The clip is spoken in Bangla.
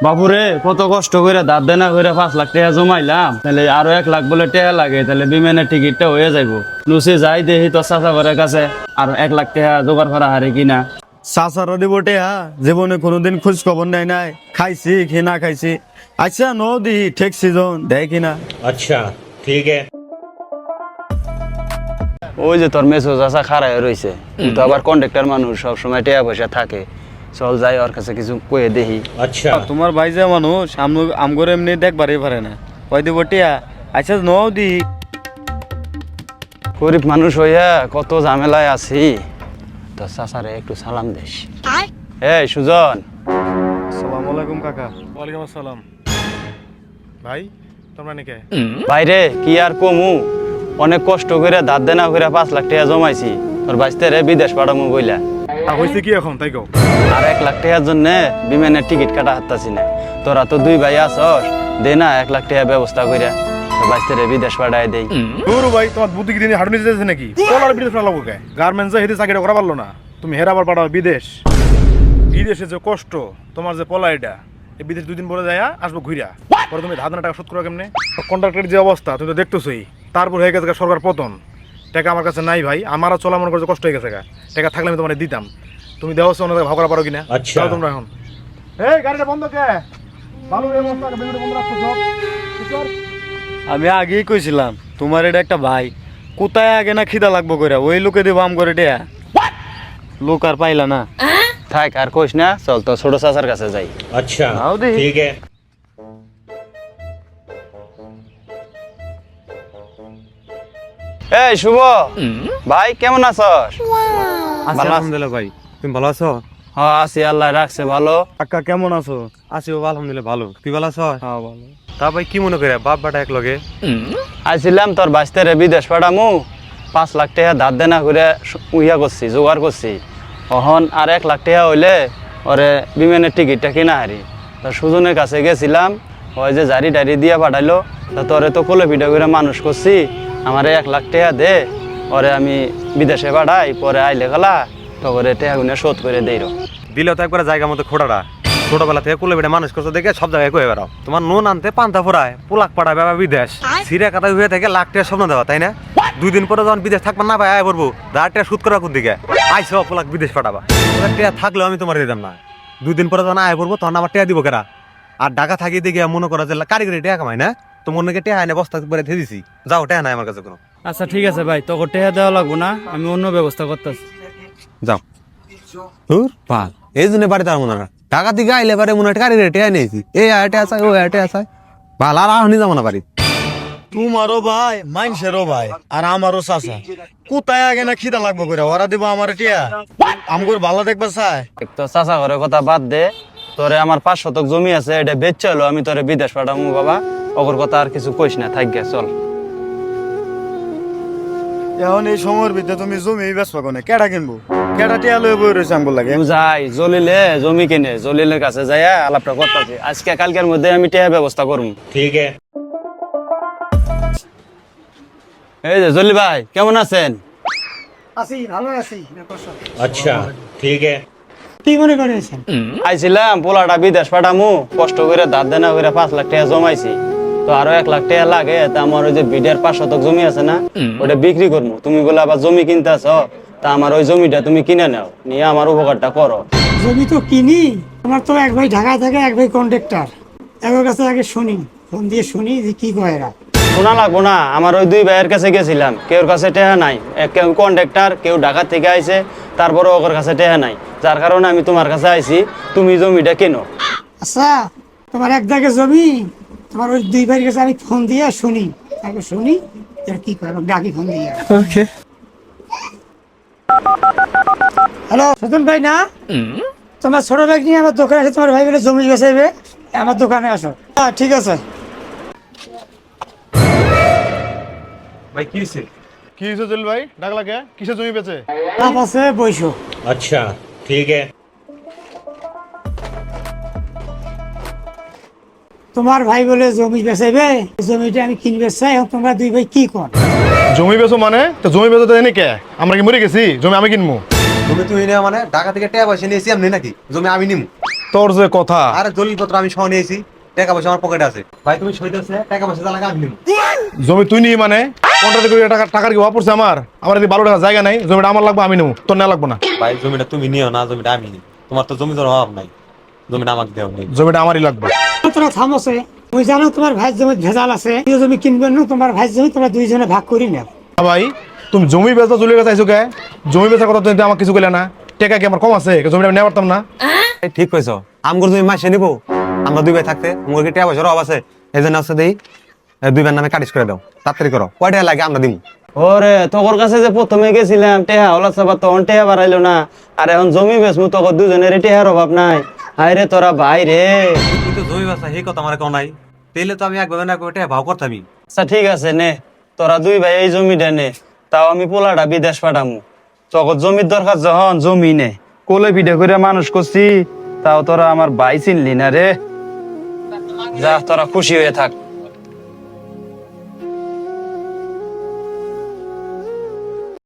বাবুরে কত কষ্ট করে দাঁত দেনা করে 5 লাখ টাকা জমাইলাম, তাহলে আরো 1 লাখ বলে টাকা লাগে, তাহলে বিমানের টিকিটটা হয়ে যাইবো। লুচি যাই দেখি তোর চাচা ঘরের কাছে আর 1 লাখ টাকা জোগাড় করা হারে কিনা। চাচারও দিব টেহা, জীবনে কোনোদিন খোঁজ খবর নাই নাই, খাইছি কি না খাইছি। আচ্ছা নো দি ঠিক সিজন দেয় কিনা। अच्छा ठीक है। ওই যে তোর মেসো চাচা খাড়ায় রয়েছে, তো আবার কন্ডাক্টর মানুষ, সবসময় টাকা পয়সা থাকে। চল যাই ওর কাছে কিছু কয়ে দেখি। अच्छा তোমার ভাই যে মানুষ আমগরে এমনি দেখবারই পারে না, কয় দিব টেহা। আচ্ছা নো দি। গরিব মানুষ হইয়া কত ঝামেলায় আছি, তোর চাচারে একটু সালাম দিস। এই সুজন। আসসালামু আলাইকুম কাকা। ওয়ালাইকুম আসসালাম। ভাই তোমরা নাকি? বাইরে কি আর কমু, অনেক কষ্ট করে দাঁত দেনা করে 5 লাখ টাকা জমাইছি, তোর বাইস্তারে বিদেশ পাঠামু বইলা। হয়েছে কি এখন তাই কও? আর 1 লাখ টাকার জন্য বিমানের টিকিট কাটা হারতাছি না। তোরা তো 2 ভাই আছস, দে না 1 লাখ টাকা ব্যবস্থা কইরা তোর বাইস্তারে বিদেশ পাঠাই দেই। দূর ভাই, তোমার বুদ্ধি কি দিন হাঁটু নিতে যাচ্ছে নাকি? কলার বিদেশ ফেলাবো কে? গার্মেন্টসে হেঁটে চাকরিটা করা পারলো না, তুমি হেরাবার পাঠাও বিদেশ। বিদেশে যে কষ্ট, তোমার যে পলা এটা, এই বিদেশ 2 দিন পরে যায় আসবো ঘুরা, পরে তুমি ধারণা টাকা শোধ করো কেমনে? কন্ট্রাক্টের যে অবস্থা তুমি তো দেখতেছই, তারপর হয়ে গেছে সরকার পতন, টাকা আমার কাছে নাই ভাই, আমারও চলা মনে করছে কষ্ট হয়ে গেছে। টাকা থাকলে আমি তোমার দিতাম, তুমি দেওয়া অন্য ভাগ করা পারো কিনা? আচ্ছা। তোমরা এখন এই গাড়িটা বন্ধ কে? ভালো অবস্থা বন্ধ রাখছো সব। আমি আগেই কইছিলাম তোমার এটা একটা ভাই, কোথায় আগে না খিদা লাগবো কইরা ওই লোকে দিব আম করে টেয়া। লোক আর পাইলা না। থাক আর কইস না, চল তো ছোট চাচার কাছে যাই। अच्छा आओ दी। ठीक है। এই শুভ ভাই, কেমন আছস? আলহামদুলিল্লাহ ভাই, তুমি ভালো আছো? হ্যাঁ আছি, আল্লাহ রাখছে ভালো। কাকা কেমন আছো? আছি বাবা, আলহামদুলিল্লাহ ভালো। তুই ভালো আছো? হ্যাঁ ভালো। তা ভাই কি মনে করে বাপ বাটা এক লগে? আইছিলাম তোর বাইস্তারে বিদেশ পাঠামু, 5 লাখ টাকা দাঁত দেনা করে উইয়া করছি, জোগাড় করছি। অহন আর 1 লাখ টাকা হইলে ওরে বিমানের টিকিটটা কিনা হারি। তা সুজনের কাছে গেছিলাম, ওই যে জারি টারি দিয়া পাঠাইলো। তা তোরে তো কোলে পিঠা করে মানুষ করছি, আমার 1 লাখ টাকা দে, ওরে আমি বিদেশে পাঠাই, পরে আইলে গেলা তবে টাকা গুনে শোধ করে দেই। দিলেও তো একবার জায়গা মতো খোটাটা, ছোটবেলা থেকে কোলে বেড়ে মানুষ করছো দেখে সব জায়গায় কয়ে বেড়াও। তোমার নুন আনতে পান্তা ফোড়ায়, পোলাক পাড়ায় বাবা বিদেশ, সিরা কাটা হয়ে থেকে লাখ টাকা স্বপ্ন দেওয়া, তাই না? 2 দিন পরে যখন বিদেশ থাকবা না ভাই আয় পড়বো, 1000 টাকা সুদ করা কোন দিকে আইসো পোলাক বিদেশ পাঠাবা। টাকা থাকলেও আমি তোমার দিতাম না। 2 দিন পরে যখন আয় পড়বো তখন আমার টাকা দিব কেরা? আর ঢাকা থাকি দেখে মনে করা যে কারিগরি টাকা কামাই না, তো মনে টাকা এনে বস্তা করে দিয়ে দিছি, যাও টাকা নাই আমার কাছে কোনো। আচ্ছা ঠিক আছে ভাই, তোকে টাকা দেওয়া লাগবো না, আমি অন্য ব্যবস্থা করতেছি। যাও পাল এই জন্য বাড়িতে আর মনে না টাকা দিকে আইলে পারে মনে হয় কারিগরি টাকা নিয়েছি, এই আয়টে আসায় ওই আয়টে আসায় ভাল আর আহনি যাবো না বাড়ি। তোমারও ভাই মাইনসেরও ভাই আর আমারও চাচা, কোথায় আগে না খিদা লাগবো কইরা ওরা দিব আমার টিয়া। আমগর ভালো দেখবা চাই। তো চাচা ঘরের কথা বাদ দে, তোরে আমার 5 শতক জমি আছে, এটা বেচে হলো আমি তোরে বিদেশ পাঠামু বাবা। ওর কথা আর কিছু কইস না, থাক গে চল। এখন এই সময়ের ভিতরে তুমি জমি বেচবা কোনে? কেডা কিনবো? কেডা টিয়া লয়ে বই রয়েছে আমগর লাগে? যাই জলিলে জমি কিনে, জলিলের কাছে যাইয়া আলাপটা করতেছি, আজকে কালকের মধ্যে আমি টিয়া ব্যবস্থা করবো। ठीक है। এই যে জলি ভাই, কেমন আছেন? আছি, ভালো আছি। अच्छा ठीक है। কি মনে করেছেন? আইছিলাম পোলাটা বিদেশ পাঠামু, কষ্ট করে দাঁত দেনা করে 5 লাখ টাকা জমাইছি, তো আরো 1 লাখ টাকা লাগে। তা আমার ওই যে বিডের 5 শতক জমি আছে না, ওটা বিক্রি করবো। তুমি বলে আবার জমি কিনতে আছো, তা আমার ওই জমিটা তুমি কিনে নাও, নিয়ে আমার উপকারটা করো। জমি তো কিনি, আমার তো এক ভাই ঢাকায় থাকে, এক ভাই কন্ট্রাক্টর। এর কাছে আগে শুনি, ফোন দিয়ে শুনি যে কি কয় এরা। শোনা লাগবো না, আমার ওই 2 ভাইয়ের কাছে গেছিলাম, কেউর কাছে টাকা নাই। কেউ কন্ট্রাক্টর, কেউ ঢাকা থেকে আইছে, তারপরে ওর কাছে টাকা নাই, যার কারণে আমি তোমার কাছে আইছি, তুমি জমিটা কেনো। আচ্ছা, তোমার এক জায়গায় জমি, তোমার ওই 2 ভাইয়ের কাছে আমি ফোন দিয়ে শুনি, আগে শুনি এরা কি করে, ডাকি ফোন দিয়ে। ওকে। হ্যালো সুজন ভাই না? তোমার ছোট ভাই নিয়ে আমার দোকানে আসে, তোমার ভাই বলে জমি বেচাইবে, আমার দোকানে আসো। হ্যাঁ ঠিক আছে। ভাই কি হয়েছে? কি হয়েছে জল ভাই, ডাকলা কে? কিসে জমি বেচে? তাপ আছে বইসো। अच्छा ठीक है। তোমার ভাই বলে জমি বেচাইবে, জমিটা আমি কিনবে চাই, এখন তোমরা 2 ভাই কি কর? জমি বেচো মানে তো জমি বেচো তো এনে কে আমরা কি মরে গেছি জমি আমি কিনবো জমি তুই নিয়ে মানে ঢাকা থেকে টাকা পয়সা নিয়েছি আমি নাকি জমি আমি নিমু তোর যে কথা আরে দলিলপত্র আমি সহ নিয়েছি টাকা পয়সা আমার পকেটে আছে ভাই তুমি সই দিয়েছে টাকা পয়সা তাহলে আমি নিমু জমি তুই নিয়ে মানে 15 কোটি টাকার কি অভাব পড়ছে আমার যদি 12 টাকা জায়গা নাই জমিটা আমার লাগবে আমি নেবো তোর না লাগবে না ভাই জমিটা তুমি নিও না জমিটা আমি নিই তোমার তো জমি তোর অভাব নাই জমিটা আমাকে দেও নেই জমিটা আমারই লাগবে তোরা থামছে তুমি জানো তোমার ভাইয়ের জমি ভেজাল আছে এই জমি কিনবেন না তোমার ভাইয়ের জমি তোমরা দুইজনে ভাগ করি না ভাই তুমি জমি বেচা চলে গেছে আইসো কে জমি বেচার কথা তুমি আমাকে কিছু কইলে না টাকা কি আমার কম আছে জমিটা আমি নেওয়া পারতাম না এই ঠিক কইছো আমগর জমি মাসে নিবো আমরা দুই ভাই থাকতে মুরগি টাকা পয়সার অভাব আছে এই জন্য আছে দেই দুই ভাইয়ের নামে কাটিস করে দাও তাড়াতাড়ি করো কয় টাকা লাগে আমরা দিমু ওরে তোর কাছে যে প্রথমে গেছিলাম টেহা হলা চাবা তখন টেহা বাড়াইলো না আর এখন জমি বেচমু তোর দুজনের টেহার অভাব নাই হায় রে তোরা ভাই রে। তুই তো জমি বাসা এই কথা আমার কেউ নাই তাইলে তো আমি একবার না করে টাকা ভাও করতামই আচ্ছা ঠিক আছে নে তোরা দুই ভাই এই জমিটা নে তাও আমি পোলাটা বিদেশ পাঠামু তখন জমির দরকার যখন জমি নে কোলে পিঠে করে মানুষ করছি তাও তোরা আমার ভাই চিনলি না রে যা তোরা খুশি হয়ে থাক।